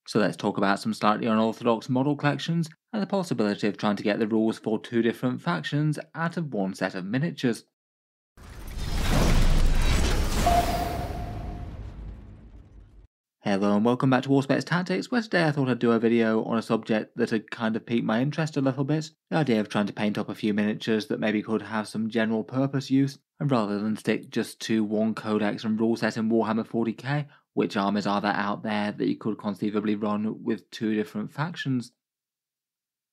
So let's talk about some slightly unorthodox model collections and the possibility of trying to get the rules for two different factions out of one set of miniatures. Hello and welcome back to Auspex Tactics, where today I thought I'd do a video on a subject that had kind of piqued my interest a little bit. The idea of trying to paint up a few miniatures that maybe could have some general purpose use, and rather than stick just to one codex and rule set in Warhammer 40k, which armies are there out there that you could conceivably run with two different factions?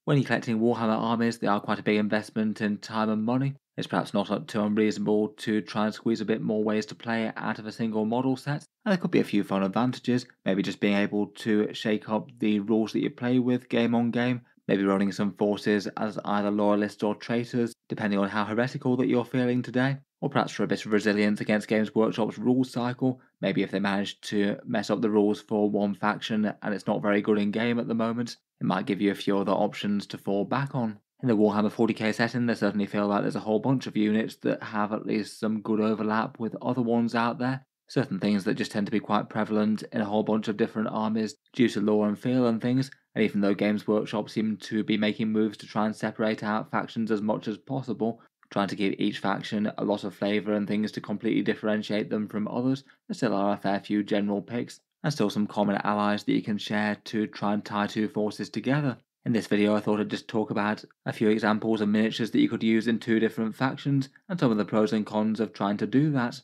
When you're collecting Warhammer armies, they are quite a big investment in time and money. It's perhaps not too unreasonable to try and squeeze a bit more ways to play out of a single model set, and there could be a few fun advantages, maybe just being able to shake up the rules that you play with game on game, maybe running some forces as either loyalists or traitors, depending on how heretical that you're feeling today, or perhaps for a bit of resilience against Games Workshop's rules cycle, maybe if they manage to mess up the rules for one faction and it's not very good in game at the moment, it might give you a few other options to fall back on. In the Warhammer 40k setting, I certainly feel like there's a whole bunch of units that have at least some good overlap with other ones out there. Certain things that just tend to be quite prevalent in a whole bunch of different armies due to lore and feel and things, and even though Games Workshop seem to be making moves to try and separate out factions as much as possible, trying to give each faction a lot of flavour and things to completely differentiate them from others, there still are a fair few general picks, and still some common allies that you can share to try and tie two forces together. In this video I thought I'd just talk about a few examples of miniatures that you could use in two different factions, and some of the pros and cons of trying to do that.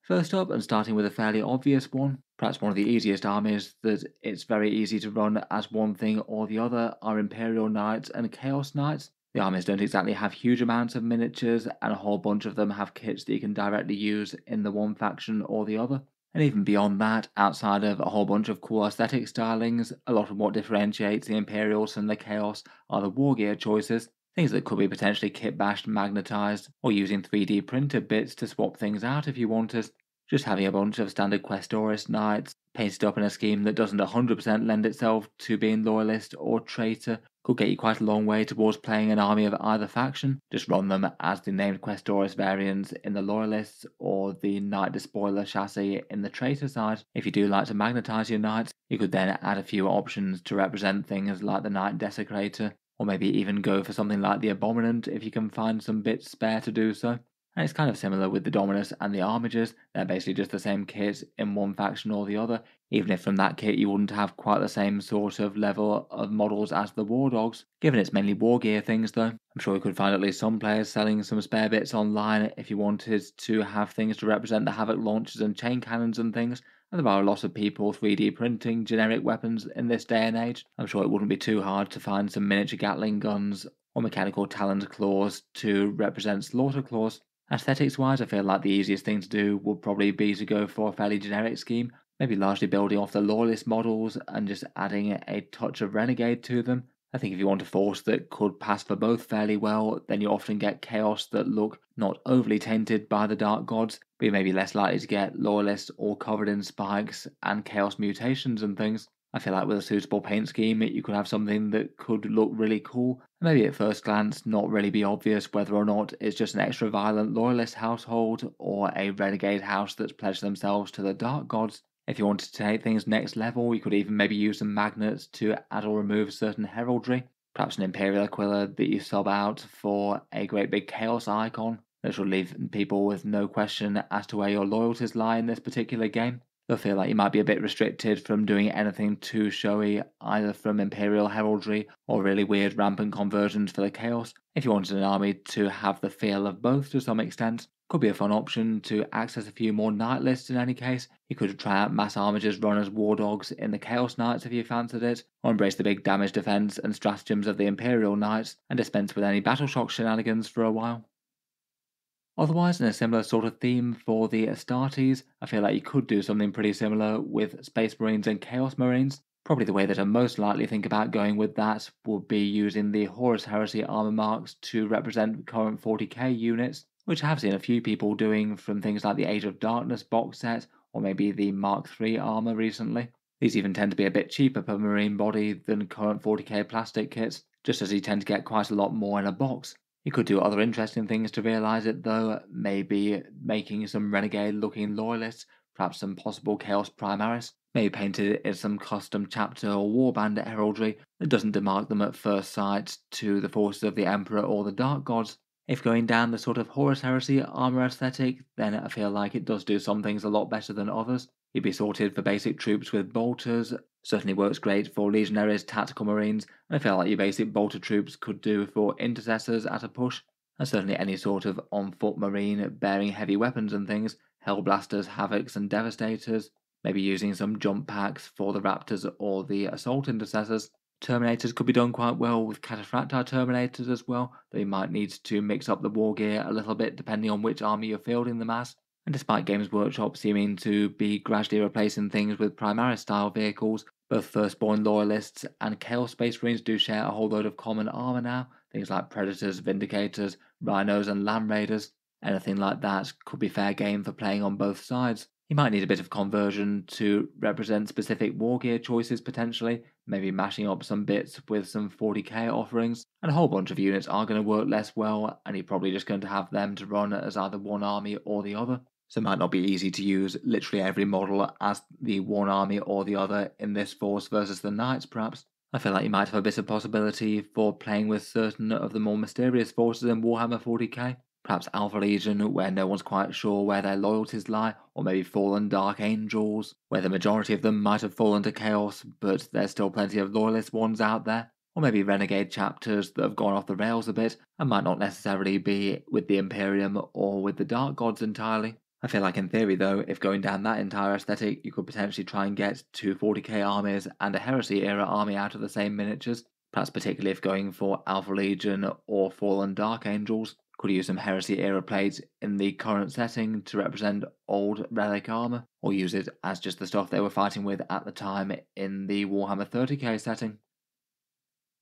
First up, and starting with a fairly obvious one, perhaps one of the easiest armies that it's very easy to run as one thing or the other, are Imperial Knights and Chaos Knights. The armies don't exactly have huge amounts of miniatures, and a whole bunch of them have kits that you can directly use in the one faction or the other. And even beyond that, outside of a whole bunch of cool aesthetic stylings, a lot of what differentiates the Imperials from the Chaos are the war gear choices, things that could be potentially kit bashed, magnetised, or using 3D printed bits to swap things out if you wanted. Just having a bunch of standard Questoris Knights painted up in a scheme that doesn't 100% lend itself to being Loyalist or Traitor could get you quite a long way towards playing an army of either faction. Just run them as the named Questoris variants in the Loyalists or the Knight Despoiler chassis in the Traitor side. If you do like to magnetise your Knights, you could then add a few options to represent things like the Knight Desecrator, or maybe even go for something like the Abominant if you can find some bits spare to do so. And it's kind of similar with the Dominus and the Armigers. They're basically just the same kit in one faction or the other, even if from that kit you wouldn't have quite the same sort of level of models as the War Dogs. Given it's mainly war gear things though, I'm sure you could find at least some players selling some spare bits online if you wanted to have things to represent the Havoc launchers and chain cannons and things. And there are a lot of people 3D printing generic weapons in this day and age. I'm sure it wouldn't be too hard to find some miniature Gatling guns or mechanical taloned claws to represent slaughter claws. Aesthetics wise, I feel like the easiest thing to do would probably be to go for a fairly generic scheme, maybe largely building off the Loyalist models and just adding a touch of Renegade to them. I think if you want a force that could pass for both fairly well, then you often get Chaos that look not overly tainted by the Dark Gods, but you may be less likely to get Loyalists all covered in spikes and Chaos mutations and things. I feel like with a suitable paint scheme, you could have something that could look really cool, and maybe at first glance not really be obvious whether or not it's just an extra violent Loyalist household or a Renegade house that's pledged themselves to the Dark Gods. If you wanted to take things next level, you could even maybe use some magnets to add or remove certain heraldry, perhaps an Imperial Aquila that you sub out for a great big Chaos icon that should leave people with no question as to where your loyalties lie in this particular game. They'll feel like you might be a bit restricted from doing anything too showy, either from Imperial heraldry or really weird rampant conversions for the Chaos. If you wanted an army to have the feel of both to some extent, could be a fun option to access a few more Knight lists in any case. You could try out mass armigers run as War Dogs in the Chaos Knights if you fancied it, or embrace the big damage defense and stratagems of the Imperial Knights and dispense with any Battle Shock shenanigans for a while. Otherwise, in a similar sort of theme for the Astartes, I feel like you could do something pretty similar with Space Marines and Chaos Marines. Probably the way that I most likely think about going with that would be using the Horus Heresy armor marks to represent current 40k units, which I have seen a few people doing from things like the Age of Darkness box set or maybe the Mark III armor recently. These even tend to be a bit cheaper per marine body than current 40k plastic kits, just as you tend to get quite a lot more in a box. You could do other interesting things to realise it though, maybe making some renegade looking loyalists, perhaps some possible Chaos Primaris, maybe painted in some custom chapter or warband heraldry that doesn't demark them at first sight to the forces of the Emperor or the Dark Gods. If going down the sort of Horus Heresy armor aesthetic, then I feel like it does do some things a lot better than others. You'd be sorted for basic troops with bolters, certainly works great for legionaries, tactical marines, and I feel like your basic bolter troops could do for intercessors at a push, and certainly any sort of on-foot marine bearing heavy weapons and things, hellblasters, havocs, and devastators, maybe using some jump packs for the raptors or the assault intercessors. Terminators could be done quite well with cataphractii terminators as well, though you might need to mix up the war gear a little bit depending on which army you're fielding them as. And despite Games Workshop seeming to be gradually replacing things with Primaris style vehicles, both Firstborn Loyalists and Chaos Space Marines do share a whole load of common armour now, things like Predators, Vindicators, Rhinos and Land Raiders. Anything like that could be fair game for playing on both sides. You might need a bit of conversion to represent specific war gear choices potentially, maybe mashing up some bits with some 40k offerings, and a whole bunch of units are going to work less well, and you're probably just going to have them to run as either one army or the other. So it might not be easy to use literally every model as the one army or the other in this force versus the knights perhaps. I feel like you might have a bit of possibility for playing with certain of the more mysterious forces in Warhammer 40k. Perhaps Alpha Legion, where no one's quite sure where their loyalties lie, or maybe Fallen Dark Angels, where the majority of them might have fallen to Chaos, but there's still plenty of Loyalist ones out there, or maybe Renegade chapters that have gone off the rails a bit, and might not necessarily be with the Imperium or with the Dark Gods entirely. I feel like in theory though, if going down that entire aesthetic, you could potentially try and get two 40k armies and a Heresy era army out of the same miniatures, perhaps particularly if going for Alpha Legion or Fallen Dark Angels. Could use some Heresy era plates in the current setting to represent old relic armor, or use it as just the stuff they were fighting with at the time in the Warhammer 30k setting.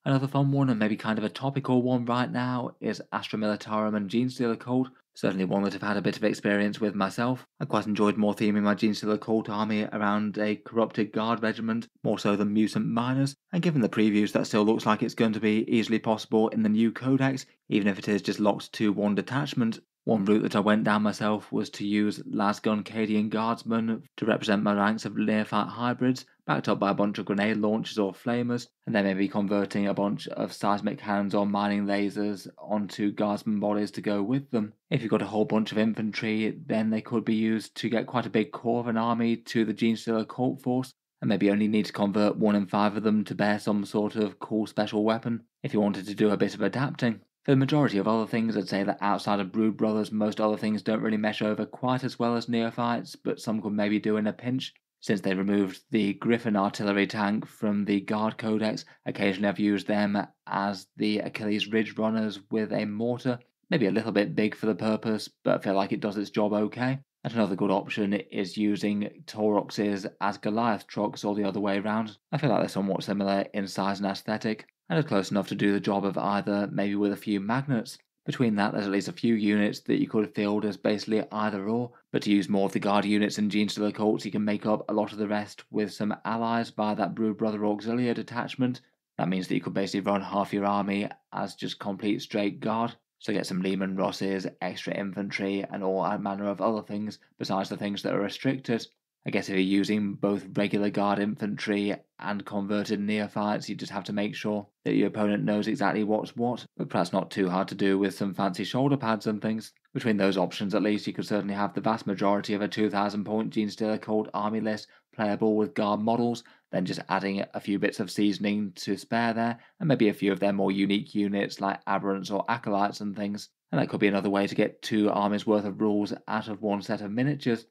Another fun one, and maybe kind of a topical one right now, is Astra Militarum and Genestealer Cult. Certainly one that I've had a bit of experience with myself. I quite enjoyed more theming my Genestealer Cult army around a corrupted guard regiment, more so than mutant miners, and given the previews that still looks like it's going to be easily possible in the new codex, even if it is just locked to one detachment. One route that I went down myself was to use Lasgun Cadian Guardsmen to represent my ranks of neophyte hybrids, backed up by a bunch of grenade launchers or flamers, and then maybe converting a bunch of seismic cannons or mining lasers onto guardsman bodies to go with them. If you've got a whole bunch of infantry, then they could be used to get quite a big core of an army to the Genestealer Cult force, and maybe only need to convert 1 in 5 of them to bear some sort of cool special weapon, if you wanted to do a bit of adapting. For the majority of other things, I'd say that outside of Brood Brothers, most other things don't really mesh over quite as well as Neophytes, but some could maybe do in a pinch. Since they removed the Griffin artillery tank from the Guard Codex, occasionally I've used them as the Achilles Ridge runners with a mortar. Maybe a little bit big for the purpose, but I feel like it does its job okay. And another good option is using Tauruxes as Goliath trucks or the other way around. I feel like they're somewhat similar in size and aesthetic, and are close enough to do the job of either, maybe with a few magnets. Between that, there's at least a few units that you could field as basically either or, but to use more of the guard units in Genestealer Cults, you can make up a lot of the rest with some allies via that Brood Brother Auxilia detachment. That means that you could basically run half your army as just complete straight guard, so get some Lehman Rosses, extra infantry, and all manner of other things besides the things that are restricted. I guess if you're using both regular guard infantry and converted neophytes, you just have to make sure that your opponent knows exactly what's what, but perhaps not too hard to do with some fancy shoulder pads and things. Between those options at least, you could certainly have the vast majority of a 2000 point Genestealer Cult army list playable with guard models, then just adding a few bits of seasoning to spare there, and maybe a few of their more unique units like Aberrants or Acolytes and things. And that could be another way to get 2 armies worth of rules out of one set of miniatures.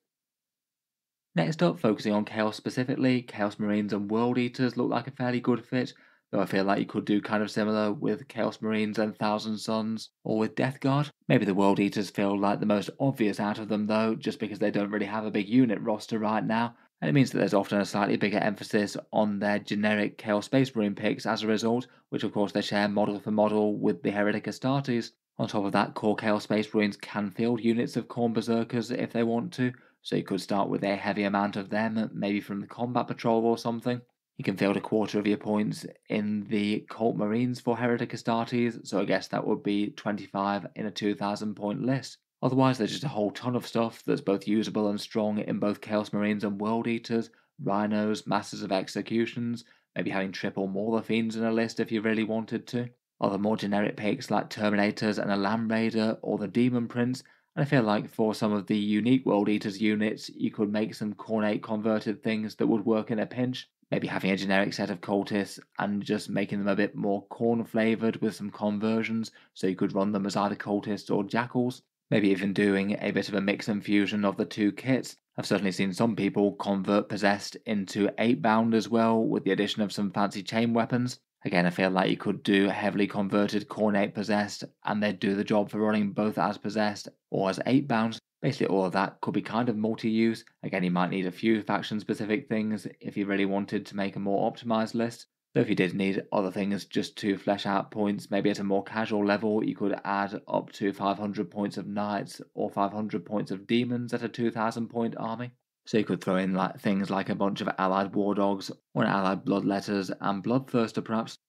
Next up, focusing on Chaos specifically, Chaos Marines and World Eaters look like a fairly good fit, though I feel like you could do kind of similar with Chaos Marines and Thousand Suns, or with Death Guard. Maybe the World Eaters feel like the most obvious out of them though, just because they don't really have a big unit roster right now, and it means that there's often a slightly bigger emphasis on their generic Chaos Space Marine picks as a result, which of course they share model for model with the Heretic Astartes. On top of that, core Chaos Space Marines can field units of Khorne Berserkers if they want to, so you could start with a heavy amount of them, maybe from the Combat Patrol or something. You can field a quarter of your points in the Cult Marines for Heretic Astartes, so I guess that would be 25 in a 2000 point list. Otherwise, there's just a whole ton of stuff that's both usable and strong in both Chaos Marines and World Eaters, Rhinos, Masters of Executions, maybe having triple Mauler Fiends in a list if you really wanted to. Other more generic picks like Terminators and a Land Raider or the Demon Prince, and I feel like for some of the unique World Eaters units, you could make some Cornate converted things that would work in a pinch. Maybe having a generic set of cultists and just making them a bit more corn flavored with some conversions, so you could run them as either cultists or jackals. Maybe even doing a bit of a mix and fusion of the two kits. I've certainly seen some people convert Possessed into 8-bound as well, with the addition of some fancy chain weapons. Again, I feel like you could do heavily converted Cornate Possessed, and they'd do the job for running both as Possessed or as 8-bound. Basically, all of that could be kind of multi-use. Again, you might need a few faction-specific things if you really wanted to make a more optimized list. So if you did need other things just to flesh out points, maybe at a more casual level, you could add up to 500 points of Knights or 500 points of Demons at a 2000 point army. So you could throw in things like a bunch of allied War Dogs or allied Bloodletters and Bloodthirster perhaps.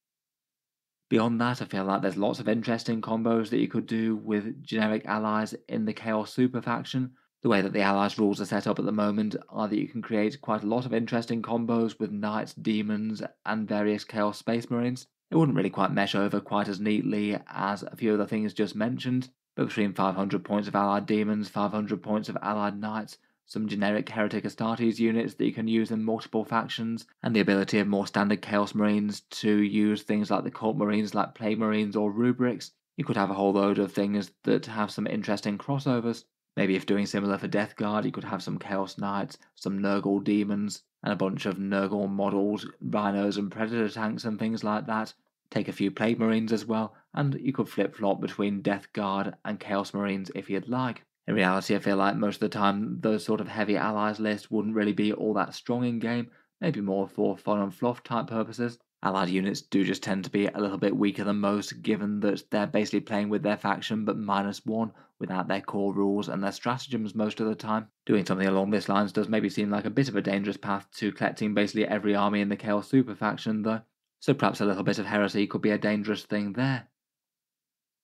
Beyond that, I feel like there's lots of interesting combos that you could do with generic allies in the Chaos Super faction. The way that the allies rules are set up at the moment are that you can create quite a lot of interesting combos with knights, demons, and various Chaos Space Marines. It wouldn't really quite mesh over quite as neatly as a few of the things just mentioned, but between 500 points of allied demons, 500 points of allied knights, some generic Heretic Astartes units that you can use in multiple factions, and the ability of more standard Chaos Marines to use things like the Cult Marines like Plague Marines or Rubrics, you could have a whole load of things that have some interesting crossovers. Maybe if doing similar for Death Guard, you could have some Chaos Knights, some Nurgle Demons, and a bunch of Nurgle models, Rhinos and Predator tanks and things like that. Take a few Plague Marines as well, and you could flip-flop between Death Guard and Chaos Marines if you'd like. In reality, I feel like most of the time those sort of heavy allies lists wouldn't really be all that strong in game, maybe more for fun and fluff type purposes. Allied units do just tend to be a little bit weaker than most, given that they're basically playing with their faction but -1 without their core rules and their stratagems most of the time. Doing something along this lines does maybe seem like a bit of a dangerous path to collecting basically every army in the Chaos Super faction though, so perhaps a little bit of heresy could be a dangerous thing there.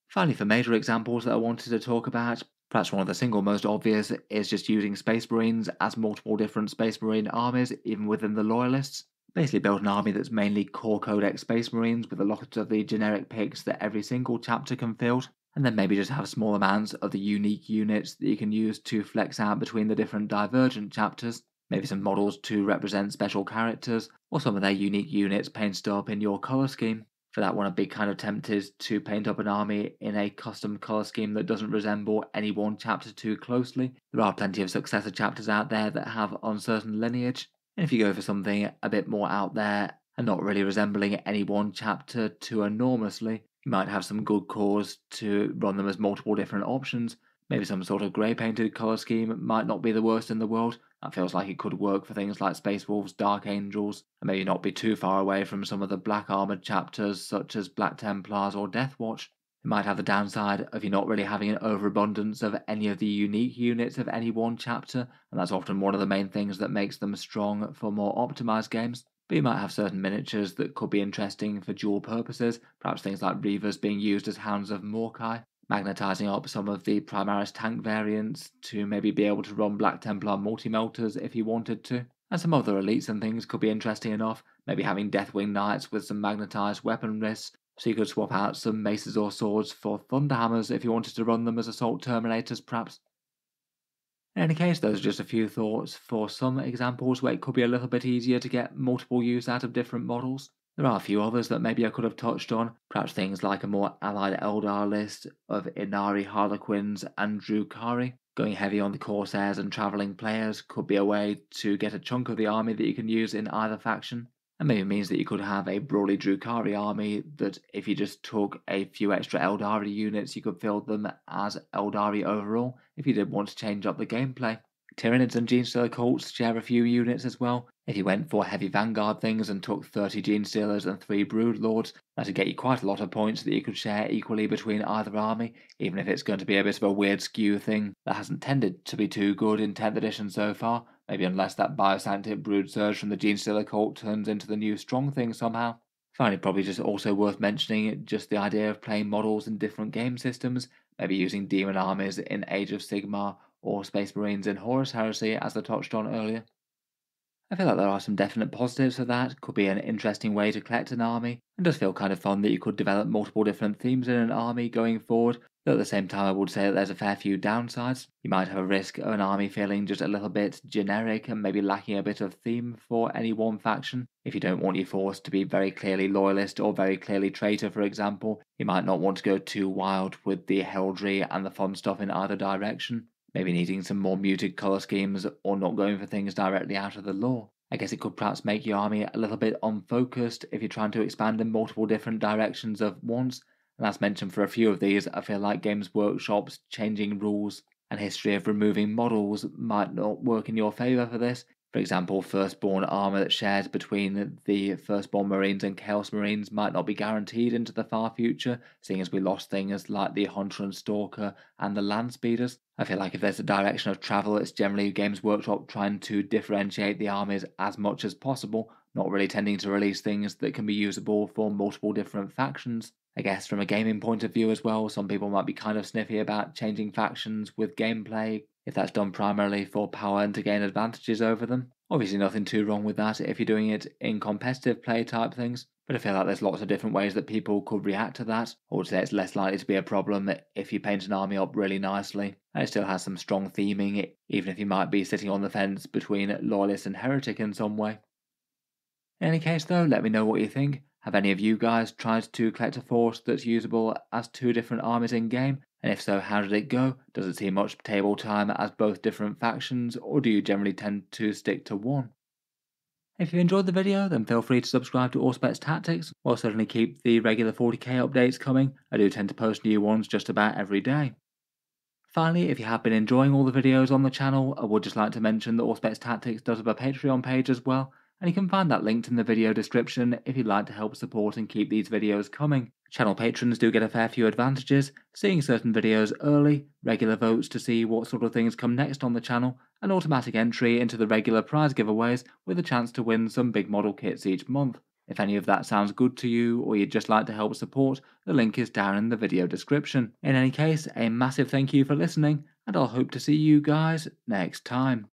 Finally, for major examples that I wanted to talk about, perhaps one of the single most obvious is just using Space Marines as multiple different Space Marine armies, even within the Loyalists. Basically build an army that's mainly core Codex Space Marines with a lot of the generic picks that every single chapter can field, and then maybe just have small amounts of the unique units that you can use to flex out between the different divergent chapters. Maybe some models to represent special characters, or some of their unique units painted up in your colour scheme. For that one, I'd be kind of tempted to paint up an army in a custom colour scheme that doesn't resemble any one chapter too closely. There are plenty of successor chapters out there that have uncertain lineage, and if you go for something a bit more out there and not really resembling any one chapter too enormously, you might have some good cause to run them as multiple different options. Maybe some sort of grey painted colour scheme might not be the worst in the world. That feels like it could work for things like Space Wolves, Dark Angels, and maybe not be too far away from some of the black armoured chapters such as Black Templars or Death Watch. It might have the downside of you not really having an overabundance of any of the unique units of any one chapter, and that's often one of the main things that makes them strong for more optimised games. But you might have certain miniatures that could be interesting for dual purposes, perhaps things like Reavers being used as Hounds of Morkai, magnetising up some of the Primaris tank variants to maybe be able to run Black Templar multi-melters if you wanted to. And some other elites and things could be interesting enough, maybe having Deathwing Knights with some magnetised weapon risks, so you could swap out some maces or swords for Thunderhammers if you wanted to run them as Assault Terminators perhaps. In any case, those are just a few thoughts for some examples where it could be a little bit easier to get multiple use out of different models. There are a few others that maybe I could have touched on, perhaps things like a more allied Eldar list of Inari Harlequins and Drukari. Going heavy on the Corsairs and travelling players could be a way to get a chunk of the army that you can use in either faction. And maybe means that you could have a brawly Drukari army that if you just took a few extra Eldari units, you could field them as Eldari overall if you did want to change up the gameplay. Tyranids and Genestealer cults share a few units as well. If you went for heavy Vanguard things and took 30 Genestealers and 3 Broodlords, that'd get you quite a lot of points that you could share equally between either army, even if it's going to be a bit of a weird skew thing that hasn't tended to be too good in 10th edition so far, maybe unless that Biosanctic Brood Surge from the Genestealer cult turns into the new strong thing somehow. Finally, probably just also worth mentioning just the idea of playing models in different game systems, maybe using Demon Armies in Age of Sigmar or Space Marines in Horus Heresy as I touched on earlier. I feel like there are some definite positives for that. Could be an interesting way to collect an army, and does feel kind of fun that you could develop multiple different themes in an army going forward. Though at the same time, I would say that there's a fair few downsides. You might have a risk of an army feeling just a little bit generic and maybe lacking a bit of theme for any one faction. If you don't want your force to be very clearly loyalist or very clearly traitor, for example, you might not want to go too wild with the heraldry and the fun stuff in either direction. Maybe needing some more muted colour schemes or not going for things directly out of the lore. I guess it could perhaps make your army a little bit unfocused if you're trying to expand in multiple different directions at once. And as mentioned for a few of these, I feel like Games Workshop's changing rules and history of removing models might not work in your favour for this. For example, Firstborn armour that shares between the Firstborn Marines and Chaos Marines might not be guaranteed into the far future, seeing as we lost things like the Hunter and Stalker and the Land Speeders. I feel like if there's a direction of travel, it's generally Games Workshop trying to differentiate the armies as much as possible, not really tending to release things that can be usable for multiple different factions. I guess from a gaming point of view as well, some people might be kind of sniffy about changing factions with gameplay if that's done primarily for power and to gain advantages over them. Obviously nothing too wrong with that if you're doing it in competitive play type things, but I feel like there's lots of different ways that people could react to that. I would say it's less likely to be a problem if you paint an army up really nicely, and it still has some strong theming, even if you might be sitting on the fence between Loyalist and Heretic in some way. In any case though, let me know what you think. Have any of you guys tried to collect a force that's usable as two different armies in game? And if so, how did it go? Does it see much table time as both different factions, or do you generally tend to stick to one? If you enjoyed the video, then feel free to subscribe to Auspex Tactics. We'll certainly keep the regular 40k updates coming. I do tend to post new ones just about every day. Finally, if you have been enjoying all the videos on the channel, I would just like to mention that Auspex Tactics does have a Patreon page as well, and you can find that linked in the video description if you'd like to help support and keep these videos coming. Channel patrons do get a fair few advantages, seeing certain videos early, regular votes to see what sort of things come next on the channel, and automatic entry into the regular prize giveaways with a chance to win some big model kits each month. If any of that sounds good to you or you'd just like to help support, the link is down in the video description. In any case, a massive thank you for listening, and I'll hope to see you guys next time.